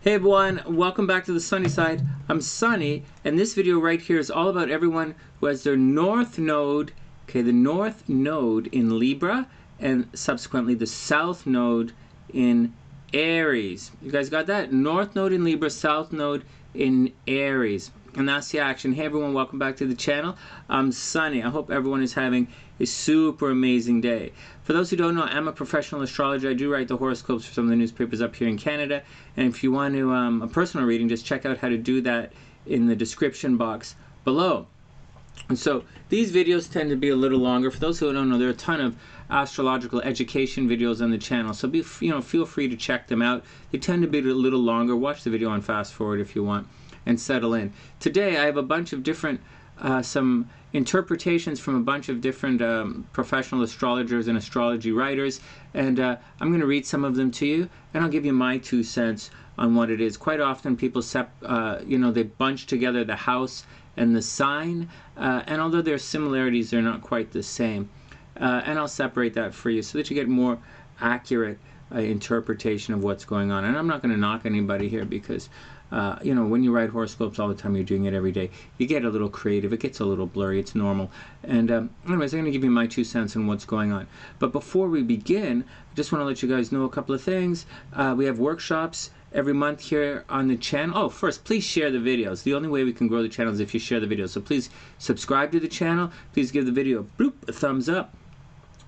Hey everyone, welcome back to the Sunny Side. I'm Sunny, and this video right here is all about everyone who has their North Node, the North Node in Libra, and subsequently the South Node in Aries. You guys got that? North Node in Libra, South Node in Aries. And that's the action. Hey everyone, welcome back to the channel. I'm Sunny. I hope everyone is having a super amazing day. For those who don't know, I'm a professional astrologer. I do write the horoscopes for some of the newspapers up here in Canada. And if you want to a personal reading, just check out how to do that in the description box below. And so these videos tend to be a little longer. For those who don't know, there are a ton of astrological education videos on the channel. So feel free to check them out. They tend to be a little longer. Watch the video on fast forward if you want and settle in. Today I have a bunch of different some interpretations from a bunch of different professional astrologers and astrology writers, and I'm going to read some of them to you, and I'll give you my 2 cents on what it is. Quite often people they bunch together the house and the sign, and although there are similarities, they're not quite the same, and I'll separate that for you so that you get more accurate interpretation of what's going on. And I'm not going to knock anybody here because when you write horoscopes all the time, you're doing it every day, you get a little creative, it gets a little blurry, it's normal. And anyways, I'm going to give you my 2 cents on what's going on. But before we begin, I just want to let you guys know a couple of things. We have workshops every month here on the channel. Oh, first, please share the videos. The only way we can grow the channel is if you share the videos. So please subscribe to the channel, please give the video a thumbs up,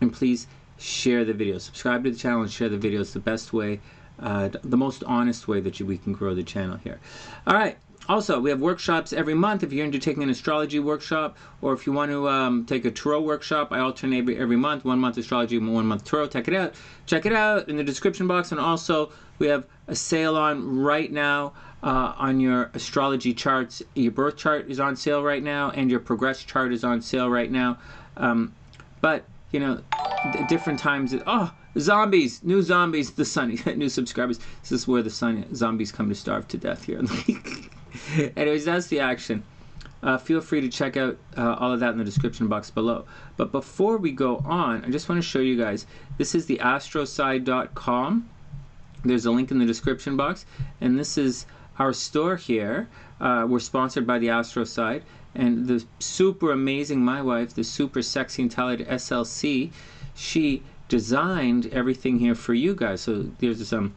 and please share the video. Subscribe to the channel and share the videos. The best way, the most honest way that we can grow the channel here. All right. Also, we have workshops every month. If you're into taking an astrology workshop, or if you want to take a tarot workshop, I alternate every month. 1 month astrology, 1 month tarot. Check it out. Check it out in the description box. And also, we have a sale on right now on your astrology charts. Your birth chart is on sale right now, and your progress chart is on sale right now. But different times. Oh, zombies, new zombies, the Sunny, new subscribers. This is where the zombies come to starve to death here. Anyways, that's the action. Feel free to check out all of that in the description box below. But before we go on, I just want to show you guys. This is the astroside.com. There's a link in the description box, and this is our store here. We're sponsored by the Astroside, and the super amazing, my wife, the super sexy and talented SLC, she designed everything here for you guys. So there's some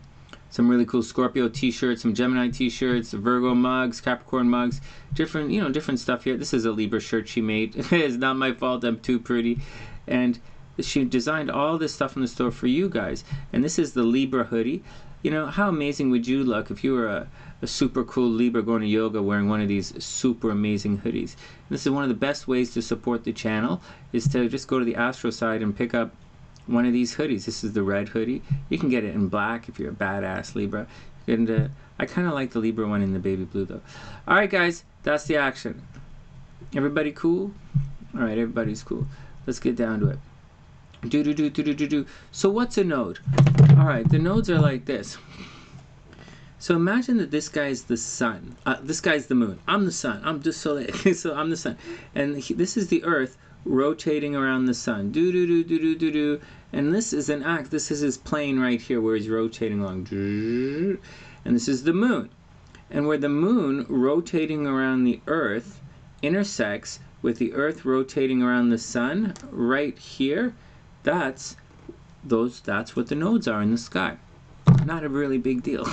really cool Scorpio t-shirts, some Gemini t-shirts, Virgo mugs, Capricorn mugs, different stuff here. This is a Libra shirt she made. It's not my fault, I'm too pretty. And she designed all this stuff in the store for you guys. And this is the Libra hoodie. How amazing would you look if you were a super cool Libra going to yoga wearing one of these super amazing hoodies? And this is one of the best ways to support the channel, is to just go to the Astroside and pick up one of these hoodies. This is the red hoodie. You can get it in black if you're a badass Libra. And I kind of like the Libra one in the baby blue though. Alright guys, that's the action. Everybody cool? Alright, everybody's cool. Let's get down to it. So what's a node? Alright, the nodes are like this. So imagine that this guy's the sun. This guy's the moon. I'm the sun. I'm just so I'm the sun. And this is the earth rotating around the sun. And this is an act. This is his plane right here where he's rotating along. And this is the moon. And where the moon rotating around the earth intersects with the earth rotating around the sun right here, that's what the nodes are in the sky. Not a really big deal.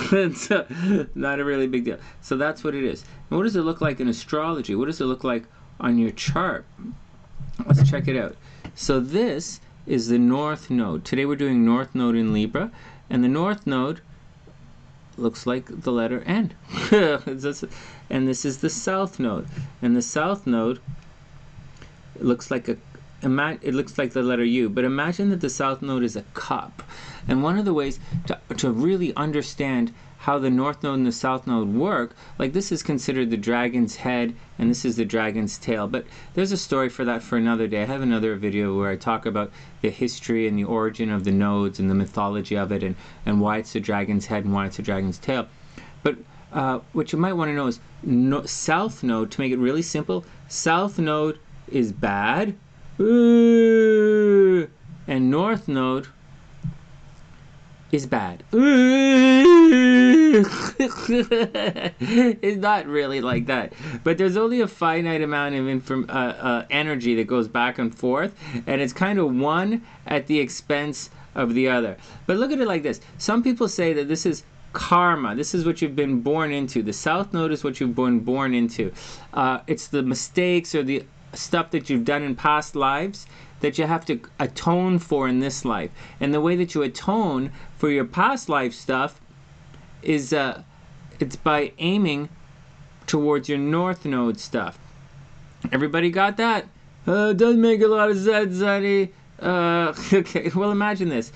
Not a really big deal. So that's what it is. And what does it look like in astrology? What does it look like on your chart? Let's check it out. So this is the North Node. Today we're doing North Node in Libra, and the North Node looks like the letter N. And this is the South Node, and the South Node looks like it looks like the letter U, but imagine that the South Node is a cup. And one of the ways to really understand how the North Node and the South Node work, like this is considered the dragon's head and this is the dragon's tail, but there's a story for that for another day. I have another video where I talk about the history and the origin of the nodes and the mythology of it, and why it's the dragon's head and why it's the dragon's tail. But what you might want to know is South Node, to make it really simple, South Node is bad, and North Node is bad. It's not really like that. But there's only a finite amount of energy that goes back and forth, and it's kind of one at the expense of the other. But look at it like this. Some people say that this is karma. This is what you've been born into. The South Node is what you've been born into. It's the mistakes or the stuff that you've done in past lives that you have to atone for in this life. And the way that you atone for your past life stuff is it's by aiming towards your North Node stuff. Everybody got that? It doesn't make a lot of sense, Sonny. Okay, well, imagine this.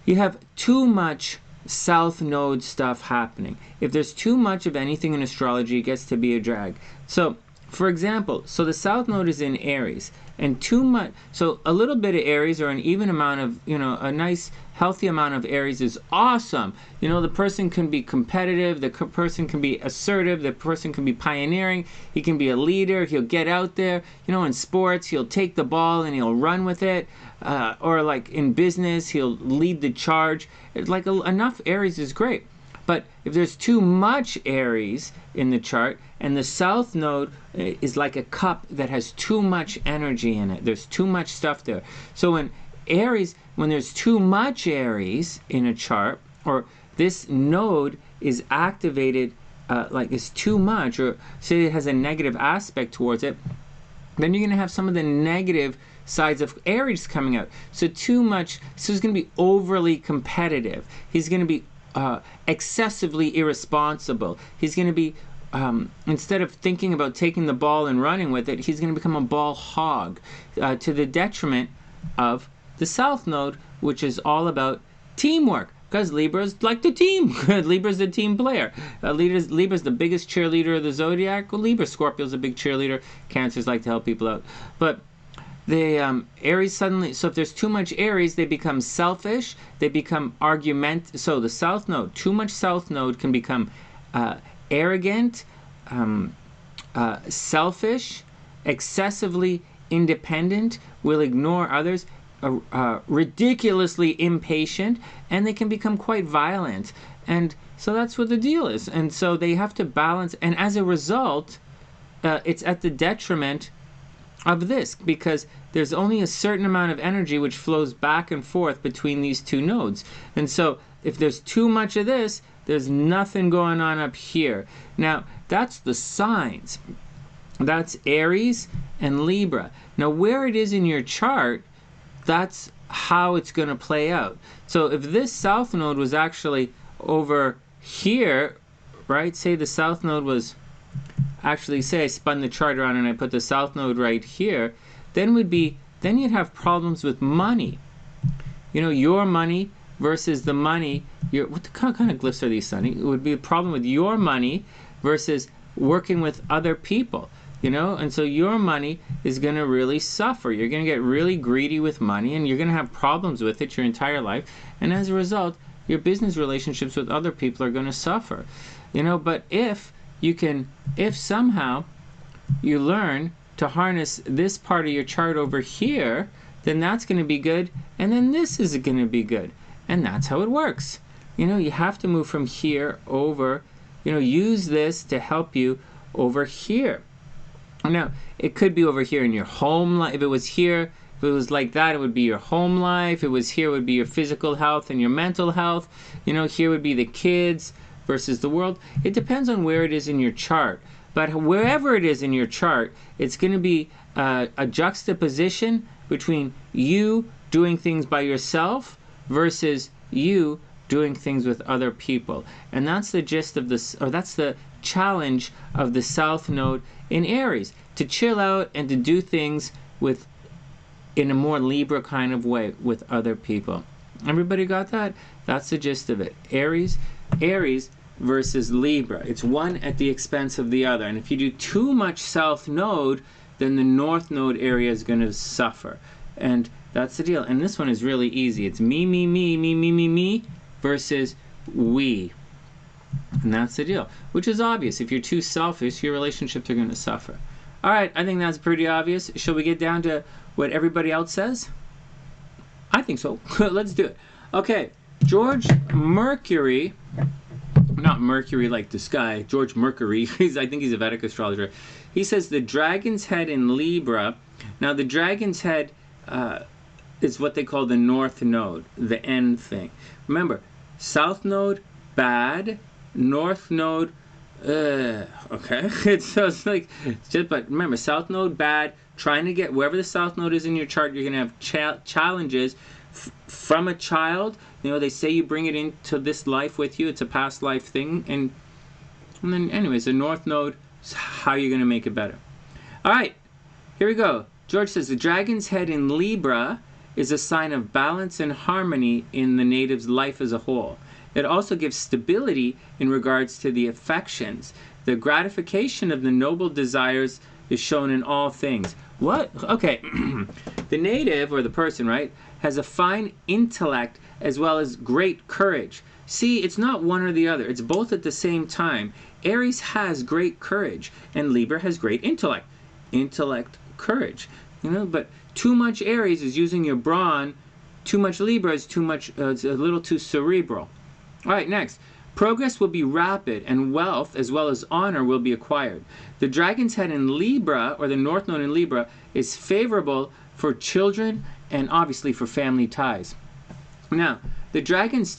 You have too much South Node stuff happening. If there's too much of anything in astrology, it gets to be a drag. So, for example, so the South Node is in Aries, and too much, so a little bit of Aries or an even amount of, a nice healthy amount of Aries is awesome. The person can be competitive, the person can be assertive, the person can be pioneering, he can be a leader, he'll get out there, in sports, he'll take the ball and he'll run with it, or like in business, he'll lead the charge. Like enough Aries is great. But if there's too much Aries in the chart, and the South Node is like a cup that has too much energy in it, there's too much stuff there. So when there's too much Aries in a chart, or this node is activated, like it's too much, or say it has a negative aspect towards it, then you're going to have some of the negative sides of Aries coming out. So too much, so he's going to be overly competitive. He's going to be excessively irresponsible. He's going to be, instead of thinking about taking the ball and running with it, he's going to become a ball hog, to the detriment of the South Node, which is all about teamwork. Because Libra's like the team. Libra's the team player. Libra's the biggest cheerleader of the zodiac. Well, Libra, Scorpio's a big cheerleader. Cancers like to help people out. But the Aries suddenly, so if there's too much Aries, they become selfish. They become so the South Node, too much South Node can become arrogant, selfish, excessively independent, will ignore others, ridiculously impatient, and they can become quite violent. And so that's what the deal is. And so they have to balance, and as a result, it's at the detriment of this, because there's only a certain amount of energy which flows back and forth between these two nodes. And so if there's too much of this, there's nothing going on up here. Now, that's the signs. That's Aries and Libra. Now, where it is in your chart, that's how it's going to play out. So if this South Node was actually over here, right? Say the South Node was, actually say I spun the chart around and I put the South Node right here, then you'd have problems with money. Your money versus the money, what kind of glyphs are these, Sonny? It would be a problem with your money versus working with other people. And so your money is going to really suffer. You're going to get really greedy with money, and you're going to have problems with it your entire life. And as a result, your business relationships with other people are going to suffer. But if somehow you learn to harness this part of your chart over here, then that's going to be good, and then this is going to be good. And that's how it works. You have to move from here over, use this to help you over here. Now, it could be over here in your home life. If it was here, if it was like that, it would be your home life. If it was here, it would be your physical health and your mental health. Here would be the kids versus the world. It depends on where it is in your chart. But wherever it is in your chart, it's going to be a juxtaposition between you doing things by yourself versus you doing things with other people. And that's the gist of this, or that's the challenge of the South Node in Aries, to chill out and to do things in a more Libra kind of way with other people. Everybody got that? That's the gist of it. Aries versus Libra. It's one at the expense of the other. And if you do too much South Node, then the North Node area is going to suffer. And that's the deal. And this one is really easy. It's me versus we. And that's the deal, which is obvious. If you're too selfish, your relationships are going to suffer. All right, I think that's pretty obvious. Shall we get down to what everybody else says? I think so. Let's do it. Okay, George Mercury not Mercury like the sky, George Mercury, I think he's a Vedic astrologer. He says the dragon's head in Libra. Now the dragon's head is what they call the north node, the end thing. Remember, south node, bad. North node, okay. It's like, but remember, south node, bad. Trying to get wherever the south node is in your chart, you're going to have challenges from a child. You know, they say you bring it into this life with you. It's a past life thing. And then, anyways, the north node is how you're going to make it better. All right, here we go. George says the dragon's head in Libra is a sign of balance and harmony in the native's life as a whole. It also gives stability in regards to the affections. The gratification of the noble desires is shown in all things. What? Okay. The native, or the person, right, has a fine intellect as well as great courage. See, it's not one or the other. It's both at the same time. Aries has great courage, and Libra has great intellect. Intellect, courage. You know, but too much Aries is using your brawn. Too much Libra is too much. It's a little too cerebral. All right, next. Progress will be rapid, and wealth as well as honor will be acquired. The dragon's head in Libra, or the north node in Libra, is favorable for children and obviously for family ties. Now, the dragon's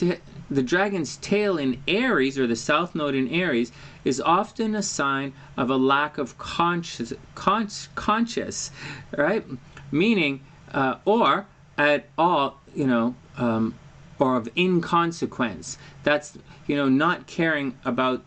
tail in Aries, or the south node in Aries, is often a sign of a lack of conscious, right? Meaning, or at all, you know, or of inconsequence. That's, you know, not caring about,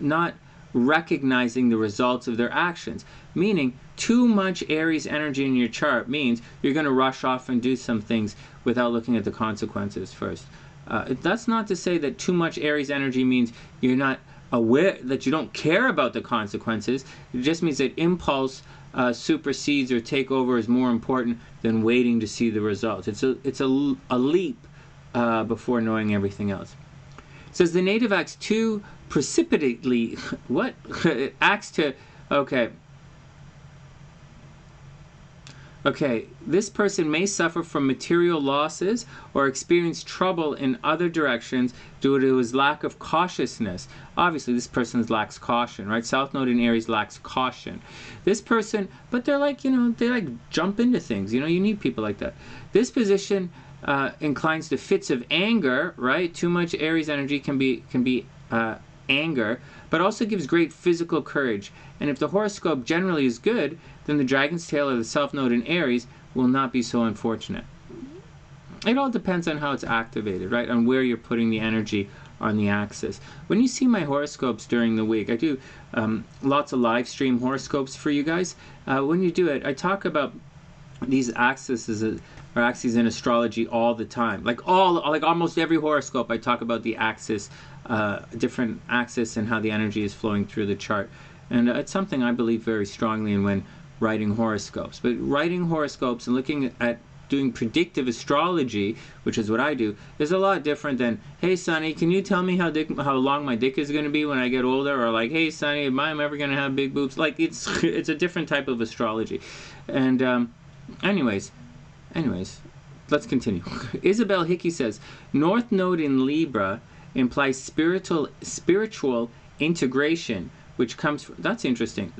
not recognizing the results of their actions. Meaning, too much Aries energy in your chart means you're going to rush off and do some things without looking at the consequences first. That's not to say that too much Aries energy means you're not aware, that you don't care about the consequences. It just means that impulse supersedes or take over is more important than waiting to see the results. It's a leap before knowing everything else. It says the native acts too precipitately. What? It acts to, okay. Okay, this person may suffer from material losses or experience trouble in other directions due to his lack of cautiousness. Obviously, this person lacks caution, right? South node in Aries lacks caution. This person, but they're like, you know, they like jump into things. You know, you need people like that. This position inclines to fits of anger, right? Too much Aries energy can be anger, but also gives great physical courage. And if the horoscope generally is good, then the dragon's tail or the south node in Aries will not be so unfortunate. It all depends on how it's activated, right? On where you're putting the energy on the axis. When you see my horoscopes during the week, I do lots of live stream horoscopes for you guys. When you do it, I talk about these axes in astrology all the time. Like almost every horoscope, I talk about the axis, different axis, and how the energy is flowing through the chart. And it's something I believe very strongly in when writing horoscopes. But writing horoscopes and looking at doing predictive astrology, which is what I do, is a lot different than, hey Sonny, can you tell me how long my dick is going to be when I get older? Or like, hey Sonny, am I ever going to have big boobs? Like, it's a different type of astrology. And anyways, let's continue. Isabel Hickey says, North Node in Libra implies spiritual integration, which comes from, that's interesting.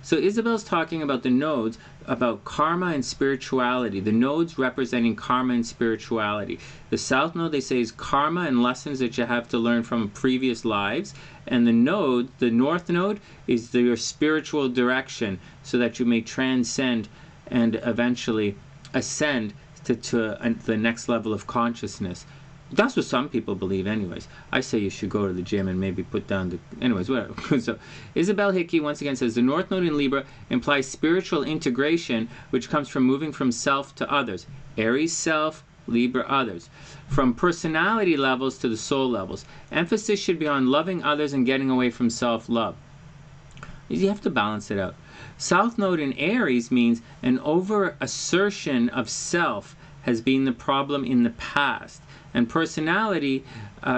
So Isabel's talking about the nodes, about karma and spirituality. The nodes representing karma and spirituality. The South Node, they say, is karma and lessons that you have to learn from previous lives. And the North Node, is your spiritual direction so that you may transcend and eventually ascend to the next level of consciousness. That's what some people believe anyways. I say you should go to the gym and maybe put down the... Anyways, whatever. So, Isabel Hickey once again says, the North Node in Libra implies spiritual integration, which comes from moving from self to others. Aries self, Libra others. From personality levels to the soul levels. Emphasis should be on loving others and getting away from self-love. You have to balance it out. South Node in Aries means an over-assertion of self has been the problem in the past. And personality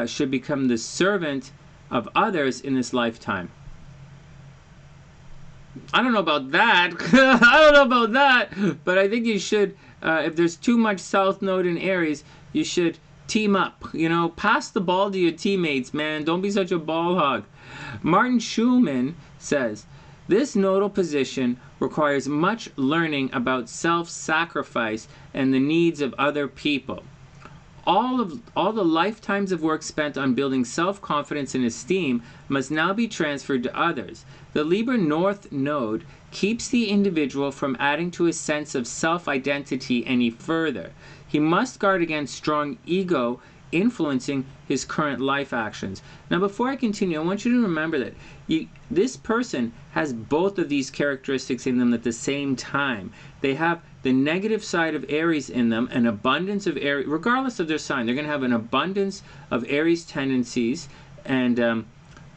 should become the servant of others in this lifetime. I don't know about that. But I think you should, if there's too much South Node in Aries, you should team up. Pass the ball to your teammates, man. Don't be such a ball hog. Martin Schulman says, this nodal position requires much learning about self-sacrifice and the needs of other people. All the lifetimes of work spent on building self-confidence and esteem must now be transferred to others. The Libra North Node keeps the individual from adding to his sense of self-identity any further. He must guard against strong ego influencing his current life actions. Now, before I continue, I want you to remember that this person has both of these characteristics in them at the same time. They have the negative side of Aries in them, an abundance of Aries, regardless of their sign. They're going to have an abundance of Aries tendencies, and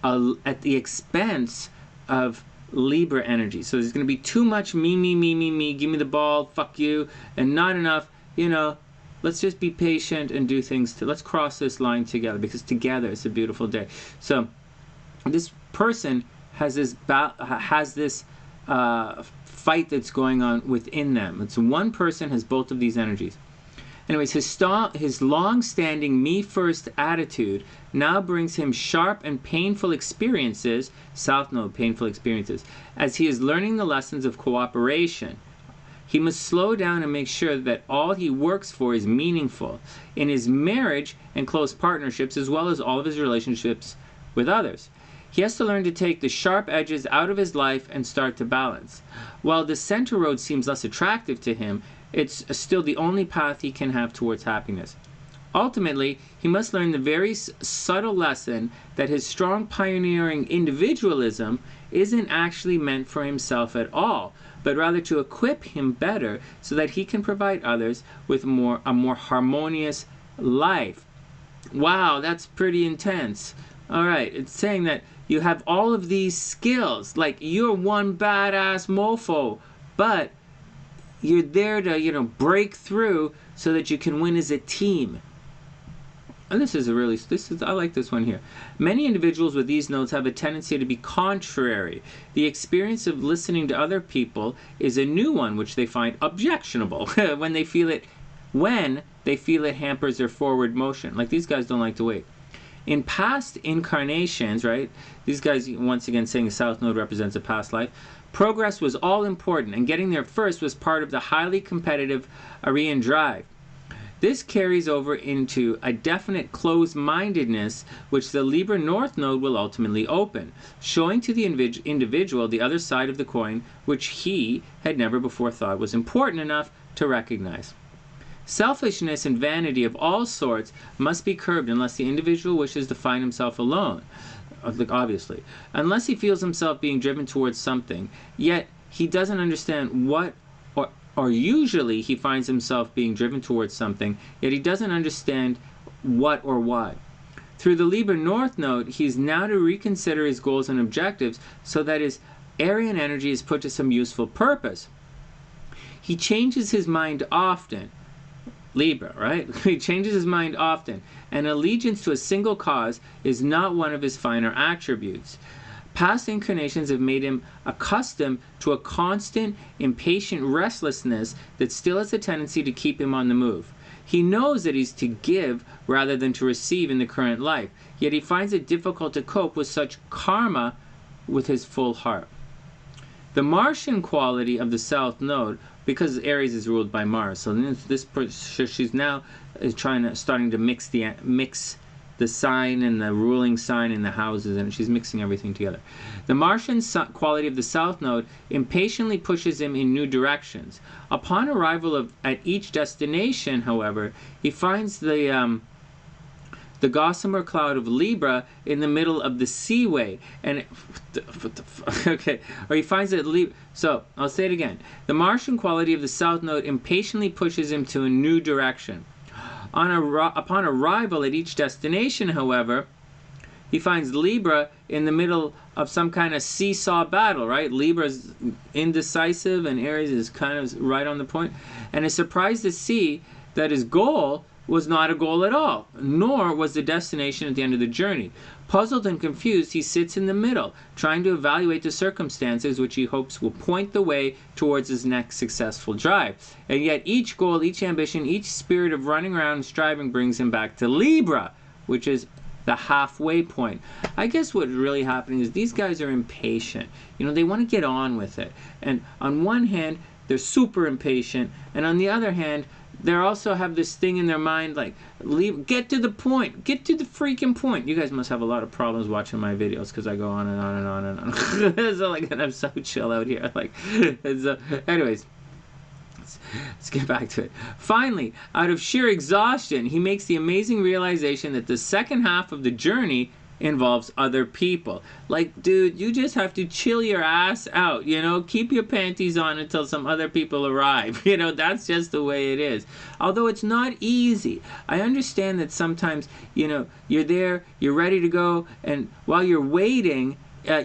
at the expense of Libra energy. So there's going to be too much me, give me the ball, fuck you, and not enough, let's just be patient and do things. Let's cross this line together, because together it's a beautiful day. So this person has this fight that's going on within them. It's one person has both of these energies. Anyways, his long-standing me-first attitude now brings him sharp and painful experiences, South Node painful experiences, as he is learning the lessons of cooperation. He must slow down and make sure that all he works for is meaningful in his marriage and close partnerships, as well as all of his relationships with others. He has to learn to take the sharp edges out of his life and start to balance. While the center road seems less attractive to him, it's still the only path he can have towards happiness. Ultimately, he must learn the very subtle lesson that his strong pioneering individualism isn't actually meant for himself at all, but rather to equip him better so that he can provide others with a more harmonious life. Wow, that's pretty intense. All right, it's saying that you have all of these skills, like you're one badass mofo, but you're there to, break through so that you can win as a team. And I like this one here. Many individuals with these nodes have a tendency to be contrary. The experience of listening to other people is a new one which they find objectionable when they feel it hampers their forward motion. Like, these guys don't like to wait. In past incarnations, right, these guys, once again, saying the South Node represents a past life, progress was all important, and getting there first was part of the highly competitive Aryan drive. This carries over into a definite closed-mindedness, which the Libra North Node will ultimately open, showing to the individual the other side of the coin, which he had never before thought was important enough to recognize. Selfishness and vanity of all sorts must be curbed unless the individual wishes to find himself alone, obviously. Unless he feels himself being driven towards something, yet he doesn't understand what, or usually he finds himself being driven towards something, yet he doesn't understand what or why. Through the Libra North Node, he's now to reconsider his goals and objectives so that his Aryan energy is put to some useful purpose. He changes his mind often. Libra, right? He changes his mind often, and allegiance to a single cause is not one of his finer attributes. Past incarnations have made him accustomed to a constant, impatient restlessness that still has a tendency to keep him on the move. He knows that he's to give rather than to receive in the current life, yet he finds it difficult to cope with such karma with his full heart. The Martian quality of the South Node, because Aries is ruled by Mars, so she's now starting to mix the sign and the ruling sign and the houses, and she's mixing everything together. The Martian quality of the South Node impatiently pushes him in new directions. Upon arrival at each destination, however, he finds the gossamer cloud of Libra in the middle of the seaway, and okay, or he finds it Libra. So I'll say it again. The Martian quality of the South Node impatiently pushes him to a new direction. Upon arrival at each destination, however, he finds Libra in the middle of some kind of seesaw battle, right? Libra's indecisive and Aries is kind of right on the point, and is surprised to see that his goal was not a goal at all, nor was the destination at the end of the journey. Puzzled and confused, he sits in the middle, trying to evaluate the circumstances which he hopes will point the way towards his next successful drive. And yet each goal, each ambition, each spirit of running around and striving brings him back to Libra, which is the halfway point. I guess what's really happening is these guys are impatient. You know, they want to get on with it. And on one hand, they're super impatient, and on the other hand, they also have this thing in their mind like, get to the point, get to the freaking point. You guys must have a lot of problems watching my videos because I go on and on and on and on. So like, and I'm so chill out here. Like, anyways, let's get back to it. Finally, out of sheer exhaustion, he makes the amazing realization that the second half of the journey involves other people. Like, dude, you just have to chill your ass out, you know, keep your panties on until some other people arrive. You know, that's just the way it is. Although it's not easy. I understand that sometimes, you know, you're there, you're ready to go, and while you're waiting,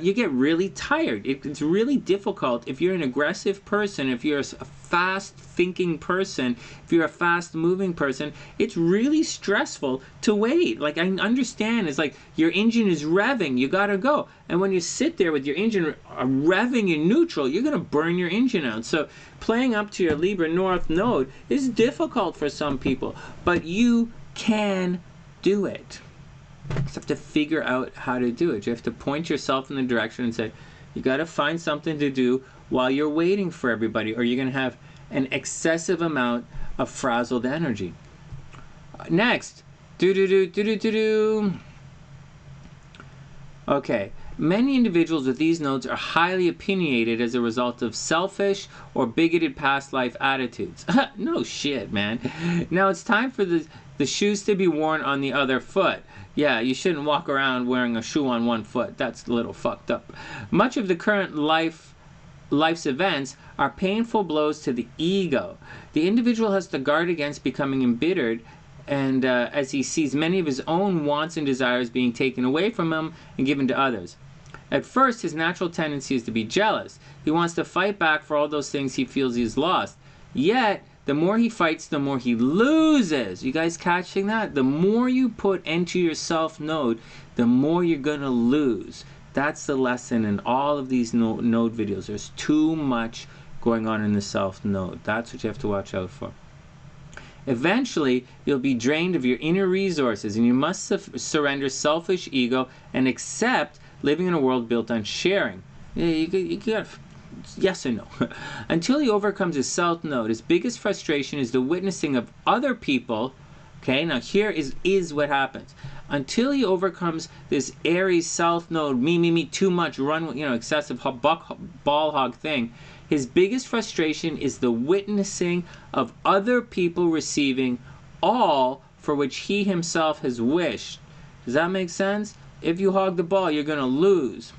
you get really tired. It's really difficult if you're an aggressive person, if you're a fast-thinking person, if you're a fast-moving person. It's really stressful to wait. Like, I understand. It's like your engine is revving. You gotta go. And when you sit there with your engine revving in neutral, you're gonna burn your engine out. So playing up to your Libra North Node is difficult for some people, but you can do it. You just have to figure out how to do it. You have to point yourself in the direction and say, you got to find something to do while you're waiting for everybody, or you're going to have an excessive amount of frazzled energy. Next. Okay. Many individuals with these nodes are highly opinionated as a result of selfish or bigoted past life attitudes. No shit, man. Now it's time for the shoes to be worn on the other foot. Yeah, you shouldn't walk around wearing a shoe on one foot. That's a little fucked up. Much of the current life's events are painful blows to the ego. The individual has to guard against becoming embittered, and as he sees many of his own wants and desires being taken away from him and given to others. At first, his natural tendency is to be jealous. He wants to fight back for all those things he feels he's lost. Yet, the more he fights, the more he loses. You guys catching that? The more you put into your self node, the more you're going to lose. That's the lesson in all of these node videos. There's too much going on in the self node. That's what you have to watch out for. Eventually, you'll be drained of your inner resources, and you must surrender selfish ego and accept living in a world built on sharing. Yeah, you got yes or no. Until he overcomes his self node, his biggest frustration is the witnessing of other people. Okay, now here is what happens. Until he overcomes this Aries self node, me, too much, run, you know, excessive ball hog thing, his biggest frustration is the witnessing of other people receiving all for which he himself has wished. Does that make sense? If you hog the ball, you're going to lose.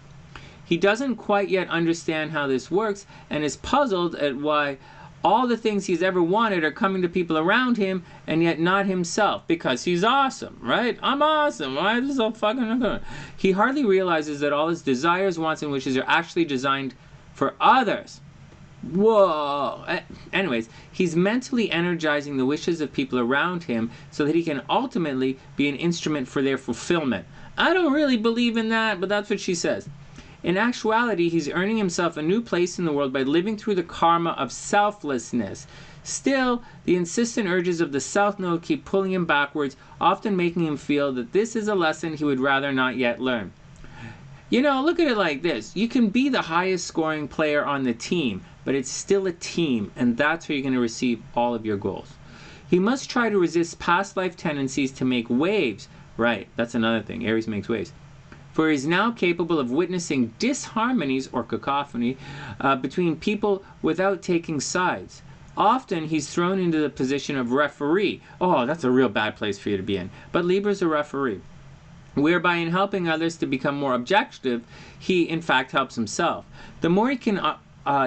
He doesn't quite yet understand how this works and is puzzled at why all the things he's ever wanted are coming to people around him and yet not himself, because he's awesome, right? I'm awesome. Why is this so fucking good? He hardly realizes that all his desires, wants, and wishes are actually designed for others. Whoa. Anyways, he's mentally energizing the wishes of people around him so that he can ultimately be an instrument for their fulfillment. I don't really believe in that, but that's what she says. In actuality, he's earning himself a new place in the world by living through the karma of selflessness. Still, the insistent urges of the South Node keep pulling him backwards, often making him feel that this is a lesson he would rather not yet learn. You know, look at it like this. You can be the highest scoring player on the team, but it's still a team, and that's where you're going to receive all of your goals. He must try to resist past life tendencies to make waves. Right, that's another thing. Aries makes waves. For he is now capable of witnessing disharmonies or cacophony between people without taking sides. Often he's thrown into the position of referee. Oh, that's a real bad place for you to be in. But Libra's a referee, whereby in helping others to become more objective, he in fact helps himself. The more he can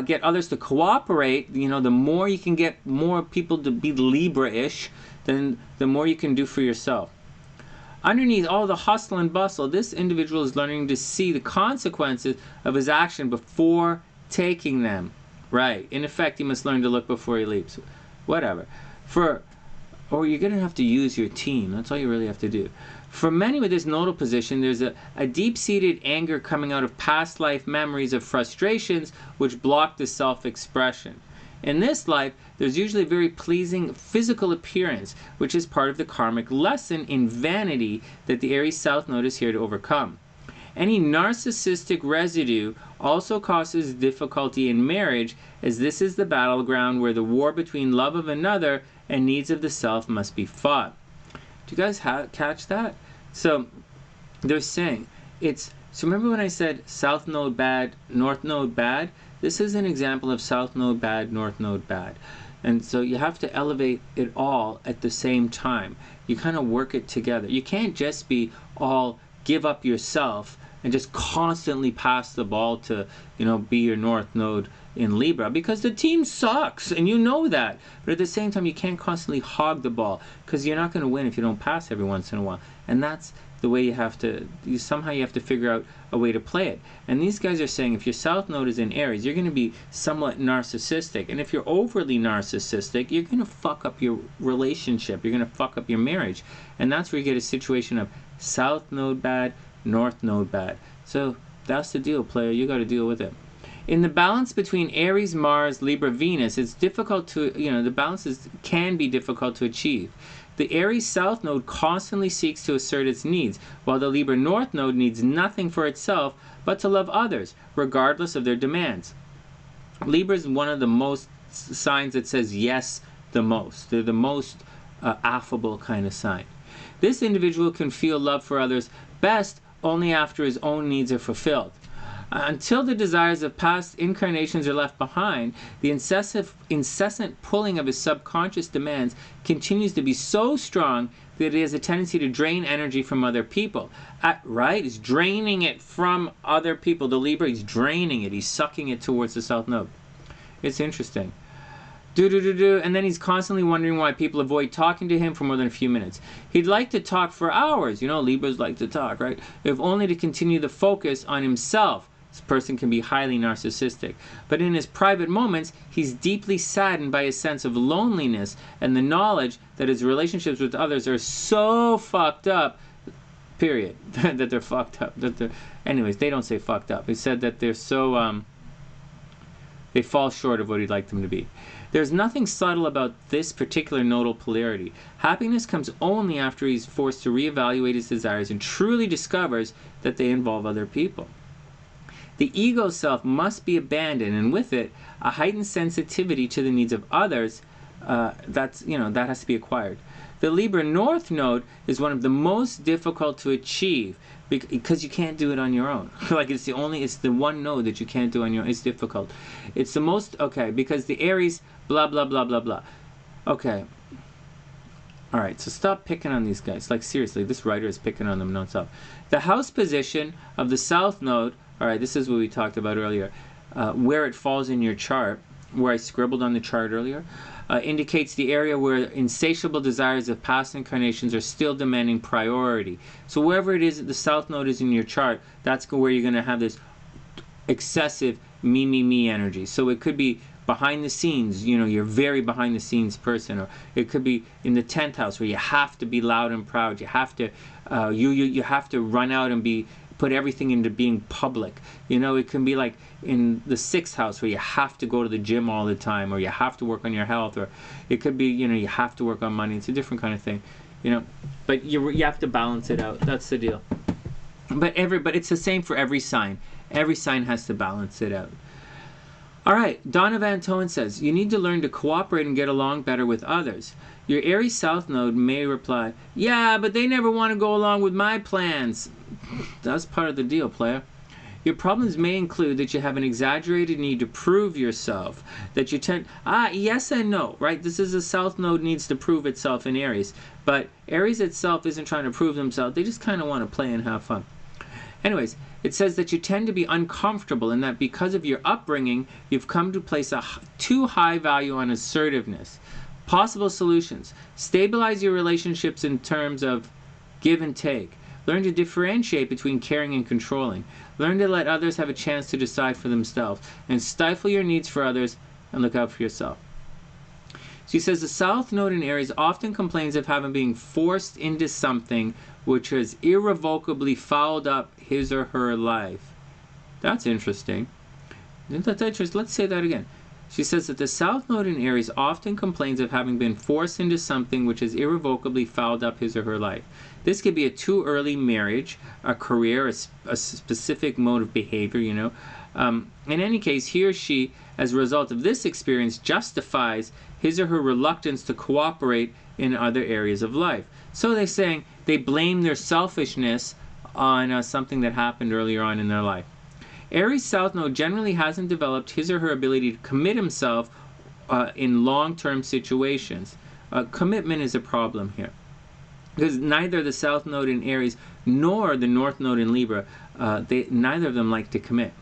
get others to cooperate, you know, the more you can get more people to be Libra-ish, then the more you can do for yourself. Underneath all the hustle and bustle, this individual is learning to see the consequences of his action before taking them. Right. In effect, he must learn to look before he leaps. Whatever. For or you're going to have to use your team. That's all you really have to do. For many with this nodal position, there's a deep-seated anger coming out of past life memories of frustrations which block the self-expression. In this life, there's usually a very pleasing physical appearance, which is part of the karmic lesson in vanity that the Aries South Node is here to overcome. Any narcissistic residue also causes difficulty in marriage, as this is the battleground where the war between love of another and needs of the self must be fought. Do you guys catch that? So they're saying so remember when I said South Node bad, North Node bad? This is an example of South Node bad, North Node bad. And so you have to elevate it all at the same time. You kind of work it together. You can't just be all give up yourself and just constantly pass the ball to, be your North Node in Libra, because the team sucks and you know that. But at the same time, you can't constantly hog the ball, because you're not going to win if you don't pass every once in a while. And that's the way you have to, somehow you have to figure out a way to play it. And these guys are saying if your South Node is in Aries, you're going to be somewhat narcissistic. And if you're overly narcissistic, you're going to fuck up your relationship. You're going to fuck up your marriage. And that's where you get a situation of South Node bad, North Node bad. So that's the deal, player. You got to deal with it. In the balance between Aries, Mars, Libra, Venus, it's difficult to, the balances can be difficult to achieve. The Aries South Node constantly seeks to assert its needs, while the Libra North Node needs nothing for itself but to love others, regardless of their demands. Libra is one of the most signs that says yes the most. They're the most affable kind of sign. This individual can feel love for others best only after his own needs are fulfilled. Until the desires of past incarnations are left behind, the incessant pulling of his subconscious demands continues to be so strong that it has a tendency to drain energy from other people. Right? He's draining it from other people. The Libra, he's draining it. He's sucking it towards the South Node. It's interesting. And then he's constantly wondering why people avoid talking to him for more than a few minutes. He'd like to talk for hours. Libras like to talk, right? If only to continue the focus on himself. This person can be highly narcissistic. But in his private moments, he's deeply saddened by a sense of loneliness and the knowledge that his relationships with others are so fucked up, period, that they're fucked up. Anyways, they don't say fucked up. He said that they're so, they fall short of what he'd like them to be. There's nothing subtle about this particular nodal polarity. Happiness comes only after he's forced to reevaluate his desires and truly discovers that they involve other people. The ego self must be abandoned, and with it, a heightened sensitivity to the needs of others. That has to be acquired. The Libra North Node is one of the most difficult to achieve because you can't do it on your own. It's the one node that you can't do on your own. It's difficult. It's the most, because the Aries, blah, blah, blah, blah, blah. Okay. All right, so stop picking on these guys. Seriously, this writer is picking on them nonstop. The house position of the South Node, all right, this is what we talked about earlier, where it falls in your chart, where I scribbled on the chart earlier, indicates the area where insatiable desires of past incarnations are still demanding priority. So wherever it is that the South Node is in your chart, that's where you're going to have this excessive me, me, me energy. So it could be behind the scenes, you're very behind the scenes person, or it could be in the 10th house where you have to be loud and proud. You have to, you have to run out and put everything into being public. It can be like in the 6th house where you have to go to the gym all the time, or you have to work on your health, or it could be, you have to work on money. It's a different kind of thing, but you have to balance it out. That's the deal. But it's the same for every sign. Every sign has to balance it out. All right, Donna Van Toen says, you need to learn to cooperate and get along better with others. Your Aries South Node may reply, yeah, but they never want to go along with my plans. That's part of the deal, player. Your problems may include that you have an exaggerated need to prove yourself, that you tend, yes and no, right? This is a South Node needs to prove itself in Aries, but Aries itself isn't trying to prove themselves. They just kind of want to play and have fun. Anyways, it says that you tend to be uncomfortable and that because of your upbringing, you've come to place a too high value on assertiveness. Possible solutions. Stabilize your relationships in terms of give and take. Learn to differentiate between caring and controlling. Learn to let others have a chance to decide for themselves. And stifle your needs for others and look out for yourself. She says the South Node in Aries often complains of having been forced into something which has irrevocably fouled up his or her life. That's interesting. Let's say that again. She says that the South Node in Aries often complains of having been forced into something which has irrevocably fouled up his or her life. This could be a too early marriage, a career, a specific mode of behavior, you know. In any case, he or she, as a result of this experience, justifies his or her reluctance to cooperate in other areas of life. So they're saying they blame their selfishness on something that happened earlier on in their life. Aries South Node generally hasn't developed his or her ability to commit himself in long-term situations. Commitment is a problem here, because neither the South Node in Aries nor the North Node in Libra, neither of them like to commit.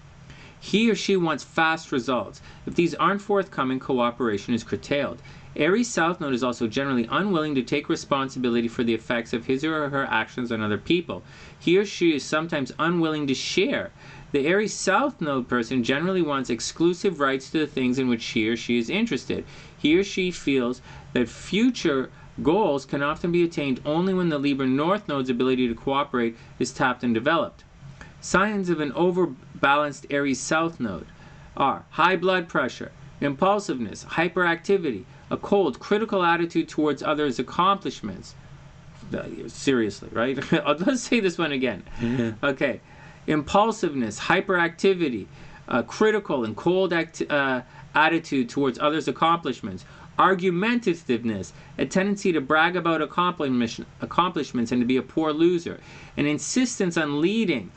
He or she wants fast results. If these aren't forthcoming, cooperation is curtailed. Aries South Node is also generally unwilling to take responsibility for the effects of his or her actions on other people. He or she is sometimes unwilling to share. The Aries South Node person generally wants exclusive rights to the things in which he or she is interested. He or she feels that future goals can often be attained only when the Libra North Node's ability to cooperate is tapped and developed. Signs of an overbalanced Aries South Node are high blood pressure, impulsiveness, hyperactivity, a cold, critical attitude towards others' accomplishments. Seriously, right? Let's say this one again. Okay. Impulsiveness, hyperactivity, critical and cold attitude towards others' accomplishments, argumentativeness, a tendency to brag about accomplishments and to be a poor loser, an insistence on leading,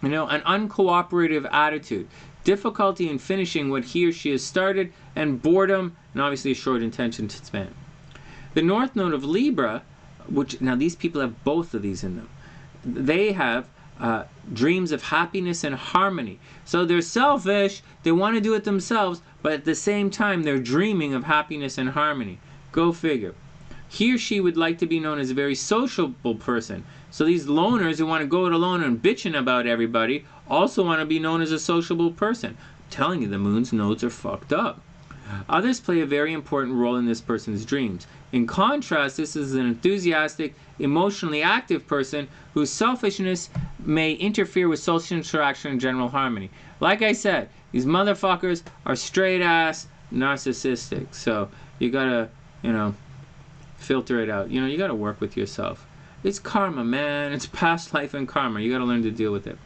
an uncooperative attitude, difficulty in finishing what he or she has started, and boredom, and obviously a short attention span. The North Node of Libra, which now these people have both of these in them, they have dreams of happiness and harmony. So they're selfish, they want to do it themselves, but at the same time they're dreaming of happiness and harmony. Go figure. He or she would like to be known as a very sociable person. So these loners who want to go it alone and bitching about everybody also want to be known as a sociable person. I'm telling you, the moon's nodes are fucked up. Others play a very important role in this person's dreams. In contrast, this is an enthusiastic, emotionally active person whose selfishness may interfere with social interaction and general harmony. Like I said, these motherfuckers are straight ass narcissistic. So you gotta, filter it out. You gotta work with yourself. It's karma, man. It's past life and karma. You gotta learn to deal with it.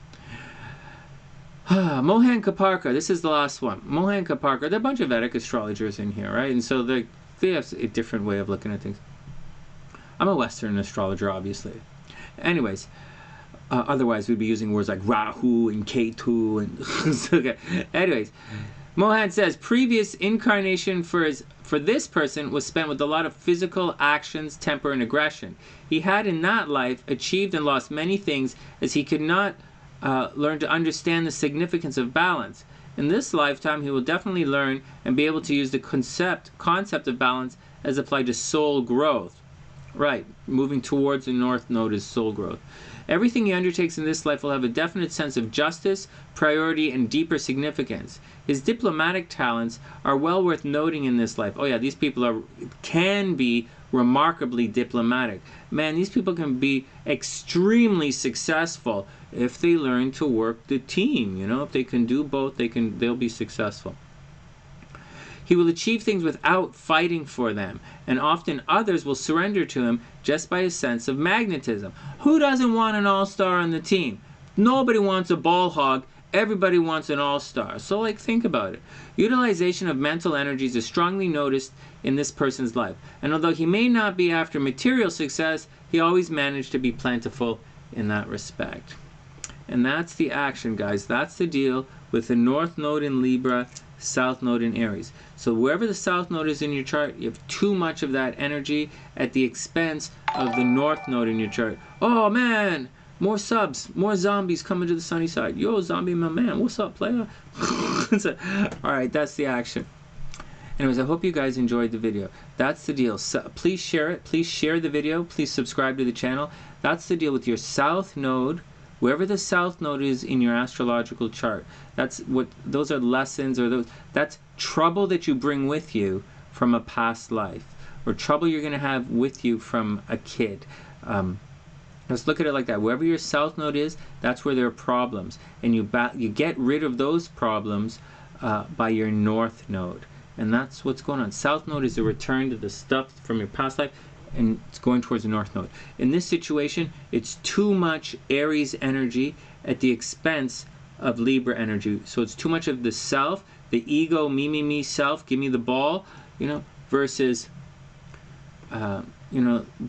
Mohan Kaparkar, this is the last one. Mohan Kaparkar, there are a bunch of Vedic astrologers in here, right? And so they have a different way of looking at things. I'm a Western astrologer, obviously. Anyways, otherwise we'd be using words like Rahu and Ketu and okay. Anyways, Mohan says previous incarnation for this person was spent with a lot of physical actions, temper, and aggression. He had in that life achieved and lost many things as he could not learn to understand the significance of balance. In this lifetime, he will definitely learn and be able to use the concept of balance as applied to soul growth. Right, moving towards the North Node is soul growth. Everything he undertakes in this life will have a definite sense of justice, priority, and deeper significance. His diplomatic talents are well worth noting in this life. Oh yeah, these people can be remarkably diplomatic. Man, these people can be extremely successful if they learn to work the team. If they can do both, they'll be successful. He will achieve things without fighting for them, and often others will surrender to him just by a sense of magnetism. Who doesn't want an all-star on the team? Nobody wants a ball hog. Everybody wants an all-star. So, think about it. Utilization of mental energies is strongly noticed in this person's life. And although he may not be after material success, he always managed to be plentiful in that respect. And that's the action, guys. That's the deal with the North Node in Libra, South Node in Aries. So wherever the South Node is in your chart, you have too much of that energy at the expense of the North Node in your chart. Oh, man! More subs, more zombies coming to the sunny side. Yo, zombie, my man. What's up, player? Alright, that's the action. Anyways, I hope you guys enjoyed the video. That's the deal. So, please share it. Please share the video. Please subscribe to the channel. That's the deal with your South Node. Wherever the South Node is in your astrological chart, those are lessons, or that's trouble that you bring with you from a past life, or trouble you're going to have with you from a kid. Let's look at it like that. Wherever your south node is, that's where there are problems, and you get rid of those problems by your north node, and that's what's going on. South node is a return to the stuff from your past life, and it's going towards the north node. In this situation, it's too much Aries energy at the expense of Libra energy. So it's too much of the self, the ego, me, self, give me the ball, versus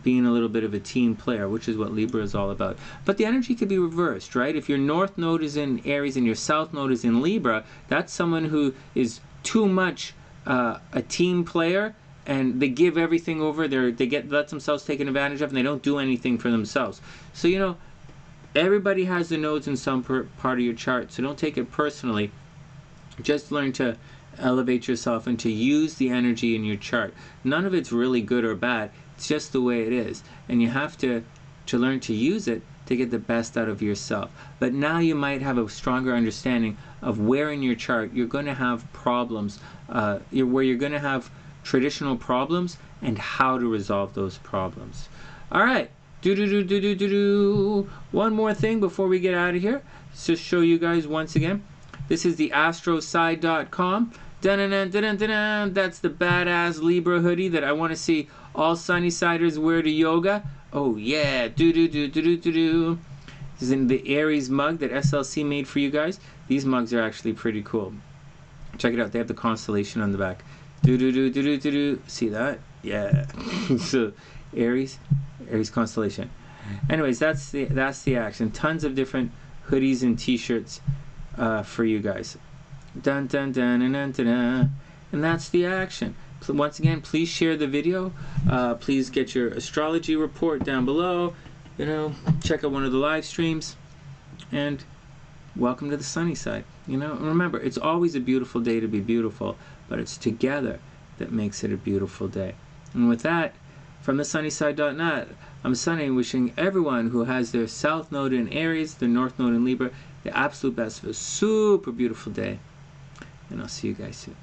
being a little bit of a team player, which is what Libra is all about. But the energy could be reversed, right? If your north node is in Aries and your south node is in Libra, that's someone who is too much a team player, and they give everything over. They let themselves taken advantage of, and they don't do anything for themselves. So everybody has the nodes in some part of your chart, so don't take it personally. Just learn to elevate yourself and to use the energy in your chart. None of it's really good or bad. It's just the way it is, and you have to learn to use it to get the best out of yourself. But now you might have a stronger understanding of where in your chart you're going to have problems, where you're going to have traditional problems, and how to resolve those problems. All right. One more thing before we get out of here. Let's just show you guys once again. This is the astroside.com. That's the badass Libra hoodie that I want to see all SunnySiders wear to yoga. Oh yeah. This is in the Aries mug that SLC made for you guys. These mugs are actually pretty cool. Check it out. They have the constellation on the back. See that? Yeah. So Aries constellation. Anyways, that's the action. Tons of different hoodies and t-shirts for you guys. And that's the action. Once again, please share the video. Please get your astrology report down below. Check out one of the live streams, and welcome to the sunny side. And remember, it's always a beautiful day to be beautiful, but it's together that makes it a beautiful day. And with that, from TheSunnySide.net, I'm Sunny, wishing everyone who has their south node in Aries, their north node in Libra, the absolute best of a super beautiful day. And I'll see you guys soon.